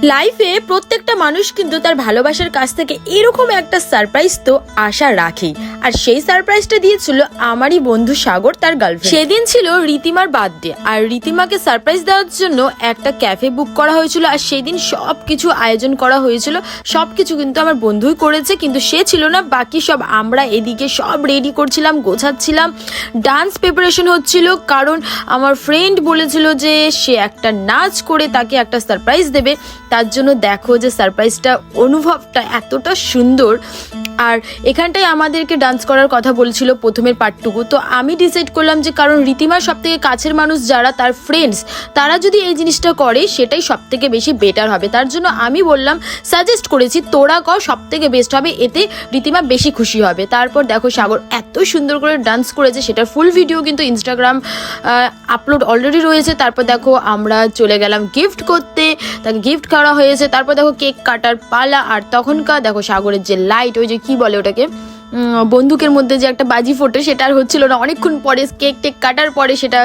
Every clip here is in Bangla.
লাইফে প্রত্যেকটা মানুষ কিন্তু তার ভালোবাসার কাছ থেকে এরকম একটা সারপ্রাইজ তো আশা রাখেই। আর সেই সারপ্রাইজটা দিয়েছিল আমারই বন্ধু সাগর, তার গার্লফ্রেন্ড। সেদিন ছিল রীতিমার বার্থডে, আর রীতিমাকে সারপ্রাইজ দেওয়ার জন্য একটা ক্যাফে বুক করা হয়েছিল। আর সেই দিন সব কিছু আয়োজন করা হয়েছিল, সব কিছু কিন্তু আমার বন্ধুই করেছে, কিন্তু সে ছিল না, বাকি সব আমরা এদিকে সব রেডি করছিলাম, গোছাচ্ছিলাম, ডান্স প্রিপারেশন হচ্ছিল। কারণ আমার ফ্রেন্ড বলেছিল যে সে একটা নাচ করে তাকে একটা সারপ্রাইজ দেবে। তার জন্য দেখো যে সারপ্রাইজটা অনুভবটা এতটা সুন্দর। আর এখানটায় আমাদেরকে ডান্স করার কথা বলছিল প্রথমের পার্টটুকু। তো আমি ডিসাইড করলাম যে কারণ রীতিমার সব থেকে কাছের মানুষ যারা, তার ফ্রেন্ডস, তারা যদি এই জিনিসটা করে সেটাই সব থেকে বেশি বেটার হবে। তার জন্য আমি বললাম, সাজেস্ট করেছি তোরা কর, সব থেকে বেস্ট হবে, এতে রীতিমা বেশি খুশি হবে। তারপর দেখো সাগর এত সুন্দর করে ডান্স করেছে, সেটার ফুল ভিডিও কিন্তু ইনস্টাগ্রাম আপলোড অলরেডি রয়েছে। তারপর দেখো আমরা চলে গেলাম গিফট করতে, তাকে গিফট করা হয়েছে। তারপর দেখো কেক কাটার পালা। আর তখনকার দেখো সাগরের যে লাইট, ওই যে কি বলে ওটাকে, বন্দুকের মধ্যে যে একটা বাজি ফোটে, সেটা আর হচ্ছিল না, অনেকক্ষণ পরে কেক টেক কাটার পরে সেটা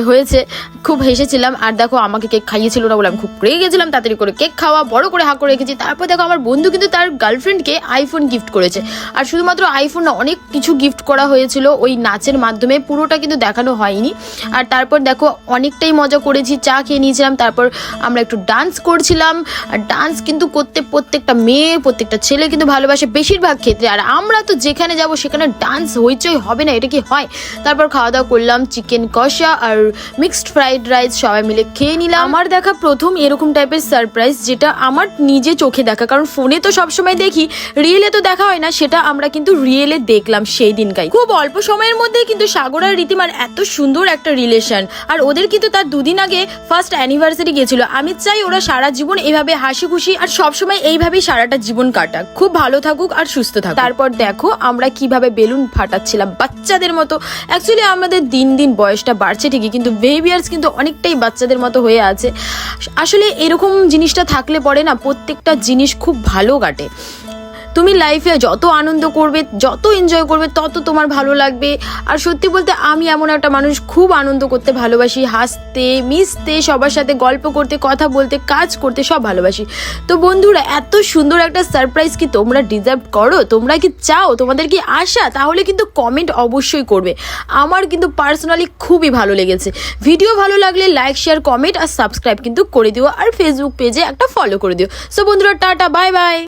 হয়েছে। খুব হেসেছিলাম। আর দেখো আমাকে কেক খাইয়েছিল না বলে আমি খুব রেগে গেছিলাম, তাড়াতাড়ি করে কেক খাওয়া বড় করে হাঁক করে রেখেছি। তারপর দেখো আমার বন্ধু কিন্তু তার গার্লফ্রেন্ডকে আইফোন গিফট করেছে। আর শুধুমাত্র আইফোন না, অনেক কিছু গিফট করা হয়েছিল ওই নাচের মাধ্যমে, পুরোটা কিন্তু দেখানো হয়নি। আর তারপর দেখো অনেকটাই মজা করেছি, চা খেয়ে নিয়েছিলাম। তারপর আমরা একটু ডান্স করছিলাম। আর ডান্স কিন্তু করতে প্রত্যেকটা মেয়ে, প্রত্যেকটা ছেলে কিন্তু ভালোবাসে বেশিরভাগ ক্ষেত্রে। আর আমরা তো যেখানে যাব সেখানে ডান্স হইচই হবে না, এটা কি হয়? তারপর খাওয়া দাওয়া করলাম, চিকেন কষা আর মিক্সড ফ্রাইড রাইস সবাই মিলে খেয়ে নিলাম। আমার দেখা প্রথম এরকম টাইপের সারপ্রাইজ, যেটা আমার নিজে চোখে দেখা, কারণ ফোনে তো সবসময় দেখি, রিয়েলে তো দেখা হয় না, সেটা আমরা কিন্তু রিয়েলে দেখলাম সেই দিনকাই। খুব অল্প সময়ের মধ্যে কিন্তু সাগর আর রীতিমার এত সুন্দর একটা রিলেশন। আর ওদের কিন্তু তার দুদিন আগে ফার্স্ট অ্যানিভার্সারি গিয়েছিল। আমি চাই ওরা সারা জীবন এইভাবে হাসি খুশি আর সবসময় এইভাবেই সারাটা জীবন কাটাক, খুব ভালো থাকুক আর সুস্থ থাকুক। তারপর দেখো আমরা কিভাবে বেলুন ফাটাচ্ছিলাম বাচ্চাদের মতো। অ্যাকচুয়ালি আমাদের দিন দিন বয়সটা বাড়ছে ঠিকই, কিন্তু বিহেভিয়ার্স কিন্তু অনেকটাই বাচ্চাদের মতো হয়ে আছে। আসলে এরকম জিনিসটা থাকলে পরে না, প্রত্যেকটা জিনিস খুব ভালো কাটে। তুমি লাইফে যত আনন্দ করবে, যত এনজয় করবে, তত তোমার ভালো লাগবে। আর সত্যি বলতে আমি এমন একটা মানুষ, খুব আনন্দ করতে ভালোবাসি, হাসতে মিশতে, সবার সাথে গল্প করতে, কথা বলতে, কাজ করতে, সব ভালোবাসি। তো বন্ধুরা, এত সুন্দর একটা সারপ্রাইজ কি তোমরা ডিজার্ভ করো? তোমরা কি চাও? তোমাদের কি আশা? তাহলে কিন্তু কমেন্ট অবশ্যই করবে। আমার কিন্তু পার্সোনালি খুবই ভালো লেগেছে। ভিডিও ভালো লাগলে লাইক, শেয়ার, কমেন্ট আর সাবস্ক্রাইব কিন্তু করে দিও। আর ফেসবুক পেজে একটা ফলো করে দিও। সো বন্ধুরা, টাটা, বাই বাই।